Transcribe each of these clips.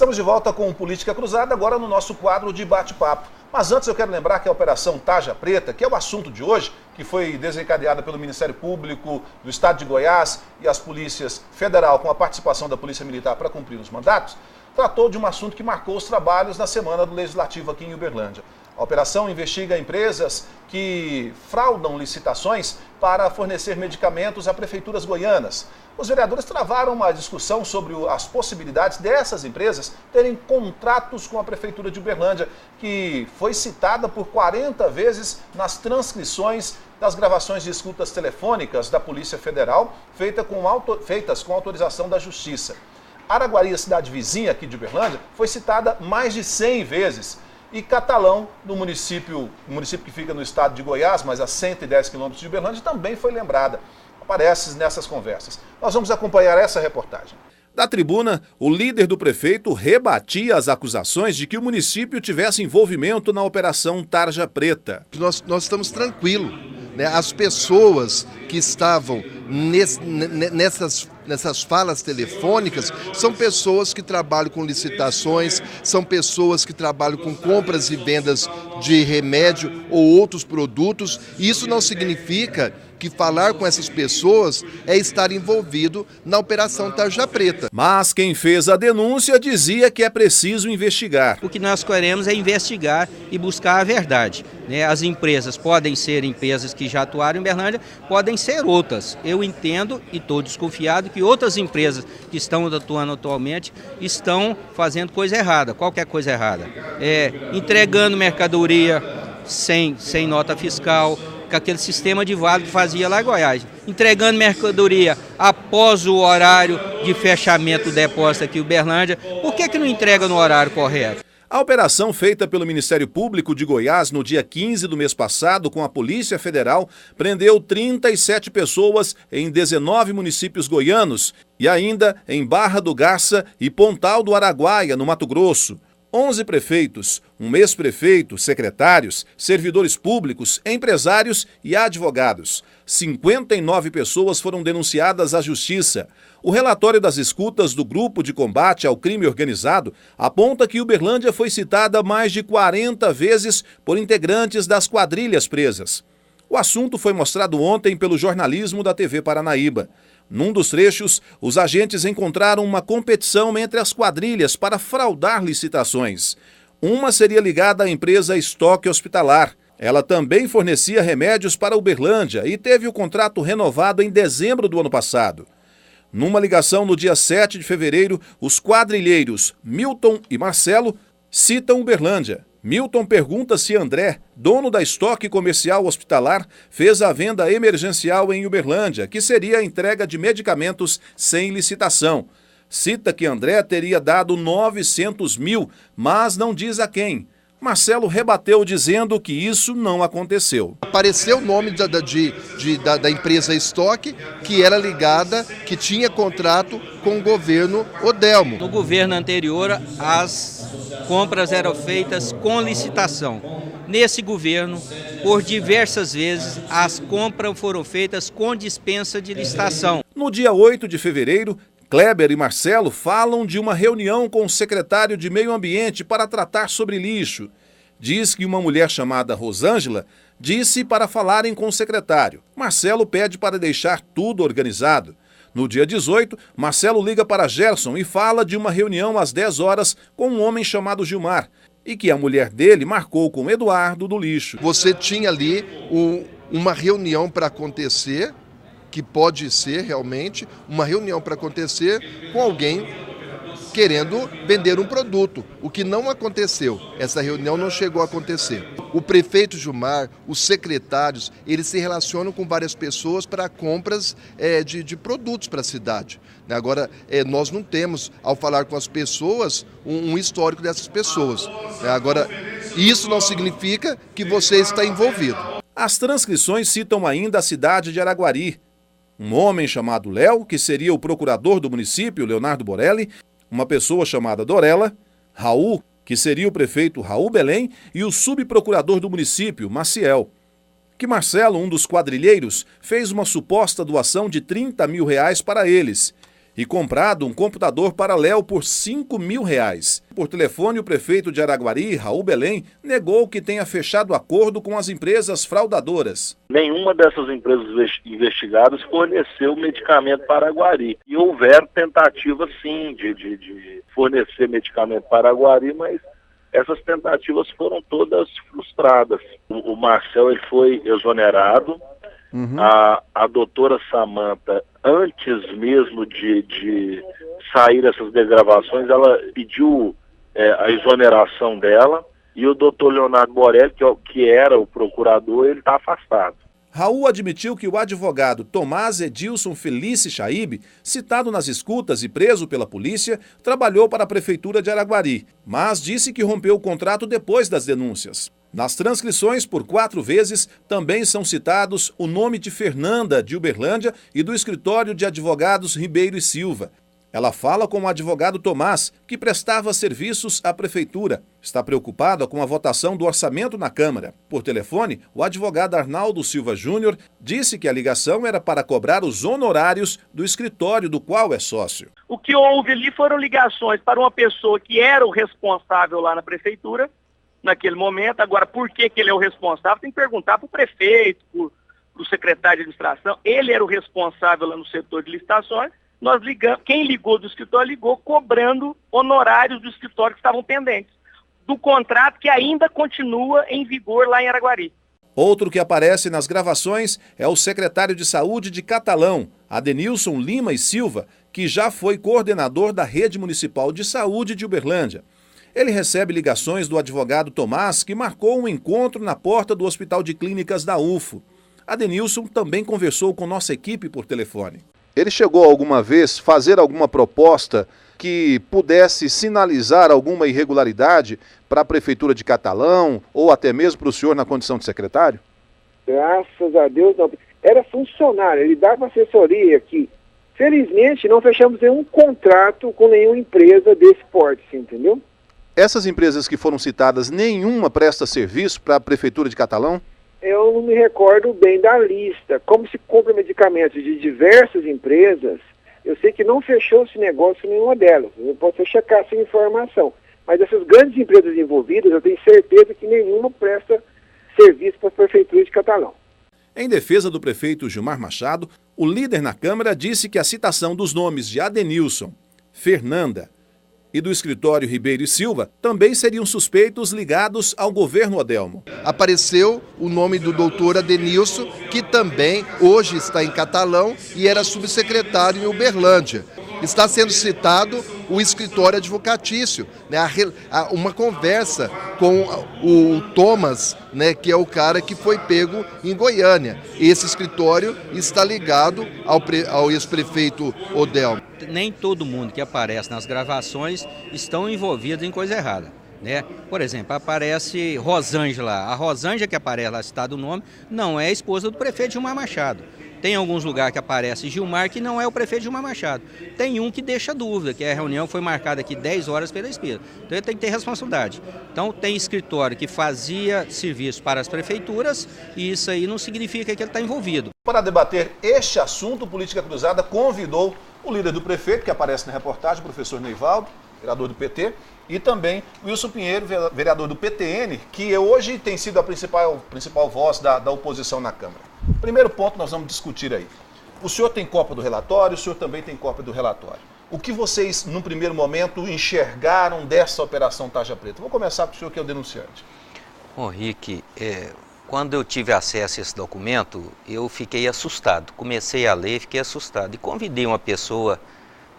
Estamos de volta com Política Cruzada, agora no nosso quadro de bate-papo. Mas antes eu quero lembrar que a Operação Tarja Preta, que é o assunto de hoje, que foi desencadeada pelo Ministério Público do Estado de Goiás e as polícias federal, com a participação da Polícia Militar para cumprir os mandatos, tratou de um assunto que marcou os trabalhos na semana do Legislativo aqui em Uberlândia. A operação investiga empresas que fraudam licitações para fornecer medicamentos a prefeituras goianas. Os vereadores travaram uma discussão sobre as possibilidades dessas empresas terem contratos com a Prefeitura de Uberlândia, que foi citada por 40 vezes nas transcrições das gravações de escutas telefônicas da Polícia Federal, feitas com autorização da Justiça. Araguari, a cidade vizinha aqui de Uberlândia, foi citada mais de 100 vezes. E Catalão, no município que fica no estado de Goiás, mas a 110 quilômetros de Uberlândia, também foi lembrada. Aparece nessas conversas. Nós vamos acompanhar essa reportagem. Da tribuna, o líder do prefeito rebatia as acusações de que o município tivesse envolvimento na Operação Tarja Preta. Nós estamos tranquilos, né? As pessoas que estavam nessas falas telefônicas são pessoas que trabalham com licitações, são pessoas que trabalham com compras e vendas de remédio ou outros produtos. Isso não significa que falar com essas pessoas é estar envolvido na Operação Tarja Preta. Mas quem fez a denúncia dizia que é preciso investigar. O que nós queremos é investigar e buscar a verdade, né? As empresas podem ser empresas que já atuaram em Uberlândia, podem ser outras. Eu entendo e estou desconfiado que outras empresas que estão atuando atualmente estão fazendo coisa errada. Qualquer coisa errada. Entregando mercadoria sem nota fiscal, com aquele sistema de vale que fazia lá em Goiás. Entregando mercadoria após o horário de fechamento do depósito aqui em Uberlândia. Por que não entrega no horário correto? A operação feita pelo Ministério Público de Goiás no dia 15 do mês passado com a Polícia Federal prendeu 37 pessoas em 19 municípios goianos e ainda em Barra do Garça e Pontal do Araguaia, no Mato Grosso. 11 prefeitos, um ex-prefeito, secretários, servidores públicos, empresários e advogados. 59 pessoas foram denunciadas à Justiça. O relatório das escutas do Grupo de Combate ao Crime Organizado aponta que Uberlândia foi citada mais de 40 vezes por integrantes das quadrilhas presas. O assunto foi mostrado ontem pelo jornalismo da TV Paranaíba. Num dos trechos, os agentes encontraram uma competição entre as quadrilhas para fraudar licitações. Uma seria ligada à empresa Estoque Hospitalar. Ela também fornecia remédios para Uberlândia e teve o contrato renovado em dezembro do ano passado. Numa ligação no dia 7 de fevereiro, os quadrilheiros Milton e Marcelo citam Uberlândia. Milton pergunta se André, dono da Estoque Comercial Hospitalar, fez a venda emergencial em Uberlândia, que seria a entrega de medicamentos sem licitação. Cita que André teria dado 900 mil, mas não diz a quem. Marcelo rebateu dizendo que isso não aconteceu. Apareceu o nome da empresa Estoque, que era ligada, que tinha contrato com o governo Odelmo. No governo anterior, as compras eram feitas com licitação. Nesse governo, por diversas vezes, as compras foram feitas com dispensa de licitação. No dia 8 de fevereiro, Kleber e Marcelo falam de uma reunião com o secretário de Meio Ambiente para tratar sobre lixo. Diz que uma mulher chamada Rosângela disse para falarem com o secretário. Marcelo pede para deixar tudo organizado. No dia 18, Marcelo liga para Gerson e fala de uma reunião às 10 horas com um homem chamado Gilmar e que a mulher dele marcou com Eduardo do lixo. Você tinha ali uma reunião para acontecer, que pode ser realmente uma reunião para acontecer com alguém querendo vender um produto, o que não aconteceu. Essa reunião não chegou a acontecer. O prefeito Gilmar, os secretários, eles se relacionam com várias pessoas para compras de produtos para a cidade. Agora, nós não temos, ao falar com as pessoas, um histórico dessas pessoas. Agora, isso não significa que você está envolvido. As transcrições citam ainda a cidade de Araguari. Um homem chamado Léo, que seria o procurador do município, Leonardo Borelli, uma pessoa chamada Dorela, Raul, que seria o prefeito Raul Belém, e o subprocurador do município, Maciel. Que Marcelo, um dos quadrilheiros, fez uma suposta doação de 30 mil reais para eles, e comprado um computador paralelo por R$5.000. Por telefone, o prefeito de Araguari, Raul Belém, negou que tenha fechado acordo com as empresas fraudadoras. Nenhuma dessas empresas investigadas forneceu medicamento para Araguari. E houveram tentativas, sim, de fornecer medicamento para Araguari, mas essas tentativas foram todas frustradas. O Marcel ele foi exonerado. A doutora Samanta, antes mesmo de sair essas degravações, ela pediu a exoneração dela, e o doutor Leonardo Borelli, que era o procurador, ele está afastado. Raul admitiu que o advogado Tomás Edilson Felice Chaib, citado nas escutas e preso pela polícia, trabalhou para a Prefeitura de Araguari, mas disse que rompeu o contrato depois das denúncias. Nas transcrições, por 4 vezes, também são citados o nome de Fernanda, de Uberlândia, e do escritório de advogados Ribeiro e Silva. Ela fala com o advogado Tomás, que prestava serviços à Prefeitura. Está preocupada com a votação do orçamento na Câmara. Por telefone, o advogado Arnaldo Silva Júnior disse que a ligação era para cobrar os honorários do escritório do qual é sócio. O que houve ali foram ligações para uma pessoa que era o responsável lá na Prefeitura, naquele momento. Agora, por que ele é o responsável? Tem que perguntar para o prefeito, para o secretário de administração. Ele era o responsável lá no setor de licitações. Nós ligamos, quem ligou do escritório ligou cobrando honorários do escritório que estavam pendentes, do contrato que ainda continua em vigor lá em Araguari. Outro que aparece nas gravações é o secretário de Saúde de Catalão, Adenilson Lima e Silva, que já foi coordenador da Rede Municipal de Saúde de Uberlândia. Ele recebe ligações do advogado Tomás, que marcou um encontro na porta do Hospital de Clínicas da UFO. Adenilson também conversou com nossa equipe por telefone. Ele chegou alguma vez a fazer alguma proposta que pudesse sinalizar alguma irregularidade para a Prefeitura de Catalão ou até mesmo para o senhor na condição de secretário? Graças a Deus não. Era funcionário, ele dava assessoria aqui. Felizmente não fechamos nenhum contrato com nenhuma empresa desse porte, entendeu? Essas empresas que foram citadas, nenhuma presta serviço para a Prefeitura de Catalão? Eu não me recordo bem da lista. Como se compra medicamentos de diversas empresas, eu sei que não fechou-se negócio nenhuma delas. Eu posso checar essa informação. Mas essas grandes empresas envolvidas, eu tenho certeza que nenhuma presta serviço para a Prefeitura de Catalão. Em defesa do prefeito Gilmar Machado, o líder na Câmara disse que a citação dos nomes de Adenilson, Fernanda e do escritório Ribeiro e Silva também seriam suspeitos ligados ao governo Adelmo. Apareceu o nome do doutor Adenilson, que também hoje está em Catalão e era subsecretário em Uberlândia. Está sendo citado o escritório advocatício, né, uma conversa com o Thomas, né, que é o cara que foi pego em Goiânia. Esse escritório está ligado ao ex-prefeito Adelmo. Nem todo mundo que aparece nas gravações estão envolvidos em coisa errada, né? Por exemplo, aparece Rosângela. A Rosângela que aparece lá, citado o nome, não é a esposa do prefeito Gilmar Machado. Tem alguns lugares que aparece Gilmar, que não é o prefeito Gilmar Machado. Tem um que deixa dúvida, que a reunião foi marcada aqui 10 horas pela esposa. Então ele tem que ter responsabilidade. Então tem escritório que fazia serviço para as prefeituras e isso aí não significa que ele está envolvido. Para debater este assunto, Política Cruzada convidou o líder do prefeito, que aparece na reportagem, o professor Neivaldo, vereador do PT, e também Wilson Pinheiro, vereador do PTN, que hoje tem sido a principal voz da oposição na Câmara. Primeiro ponto nós vamos discutir aí. O senhor tem cópia do relatório, o senhor também tem cópia do relatório. O que vocês, num primeiro momento, enxergaram dessa Operação Tarja Preta? Vou começar com o senhor, que é o denunciante. Bom, Rick, quando eu tive acesso a esse documento, eu fiquei assustado. Comecei a ler e fiquei assustado. E convidei uma pessoa,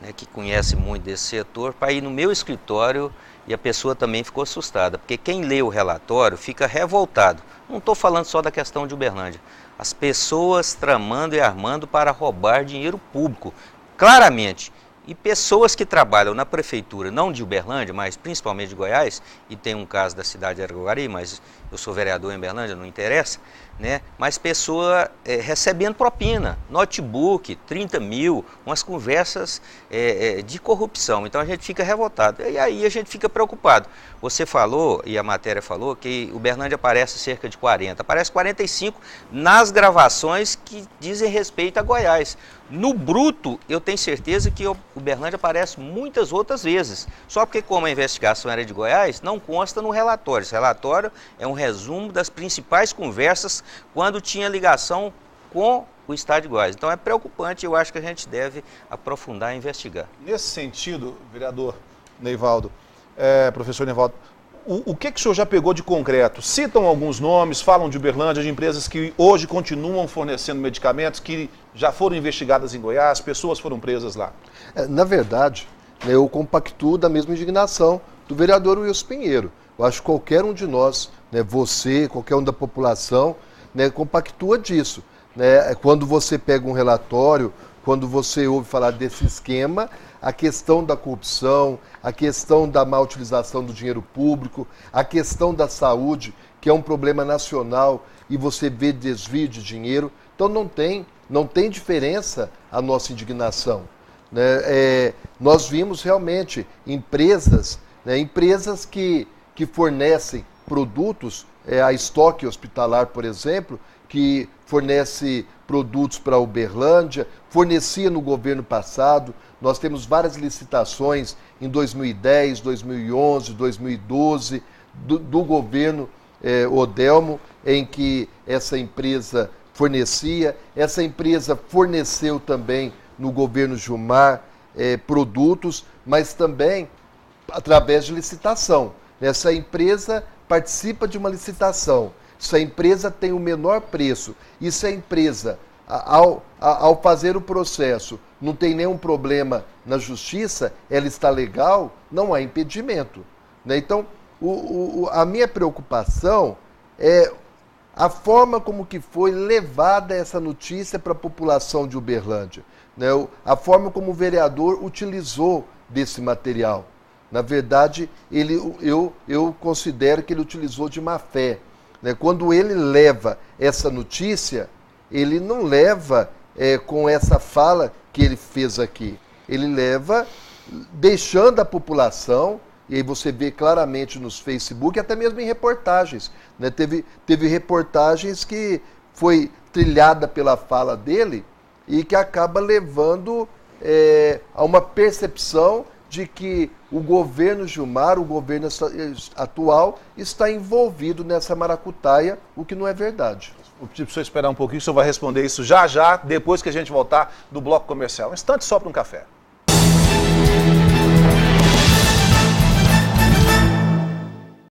né, que conhece muito desse setor para ir no meu escritório e a pessoa também ficou assustada. Porque quem lê o relatório fica revoltado. Não estou falando só da questão de Uberlândia. As pessoas tramando e armando para roubar dinheiro público, claramente. E pessoas que trabalham na prefeitura, não de Uberlândia, mas principalmente de Goiás, e tem um caso da cidade de Araguari, mas eu sou vereador em Uberlândia, não interessa, né? Mas pessoa recebendo propina, notebook, 30 mil, umas conversas de corrupção. Então a gente fica revoltado. E aí a gente fica preocupado. Você falou, e a matéria falou, que Uberlândia aparece cerca de 40. Aparece 45 nas gravações que dizem respeito a Goiás. No bruto, eu tenho certeza que Uberlândia aparece muitas outras vezes. Só porque, como a investigação era de Goiás, não consta no relatório. Esse relatório é um resumo das principais conversas quando tinha ligação com o Estado de Goiás. Então é preocupante, eu acho que a gente deve aprofundar e investigar. Nesse sentido, vereador Neivaldo, professor Neivaldo, o que o senhor já pegou de concreto? Citam alguns nomes, falam de Uberlândia, de empresas que hoje continuam fornecendo medicamentos que já foram investigadas em Goiás, pessoas foram presas lá. Na verdade, eu compactuo da mesma indignação do vereador Wilson Pinheiro. Eu acho que qualquer um de nós, você, qualquer um da população, compactua disso. Quando você pega um relatório, quando você ouve falar desse esquema, a questão da corrupção, a questão da má utilização do dinheiro público, a questão da saúde, que é um problema nacional, e você vê desvio de dinheiro. Então não tem diferença a nossa indignação. Nós vimos realmente empresas que fornecem produtos, a Estoque Hospitalar, por exemplo, que fornece produtos para Uberlândia, fornecia no governo passado. Nós temos várias licitações em 2010, 2011, 2012, do governo Odelmo, em que essa empresa fornecia. Essa empresa forneceu também no governo Gilmar produtos, mas também através de licitação. Essa empresa participa de uma licitação. Se a empresa tem o menor preço e se a empresa, ao fazer o processo, não tem nenhum problema na justiça, ela está legal, não há impedimento. Então, a minha preocupação é a forma como que foi levada essa notícia para a população de Uberlândia. A forma como o vereador utilizou desse material. Na verdade, eu considero que ele utilizou de má fé. Quando ele leva essa notícia, ele não leva com essa fala que ele fez aqui. Ele leva deixando a população, e aí você vê claramente nos Facebook, até mesmo em reportagens. Teve reportagens que foi trilhada pela fala dele e que acaba levando a uma percepção de que o governo Gilmar, o governo atual, está envolvido nessa maracutaia, o que não é verdade. Vou pedir para o senhor esperar um pouquinho, o senhor vai responder isso já, depois que a gente voltar do bloco comercial. Um instante só para um café.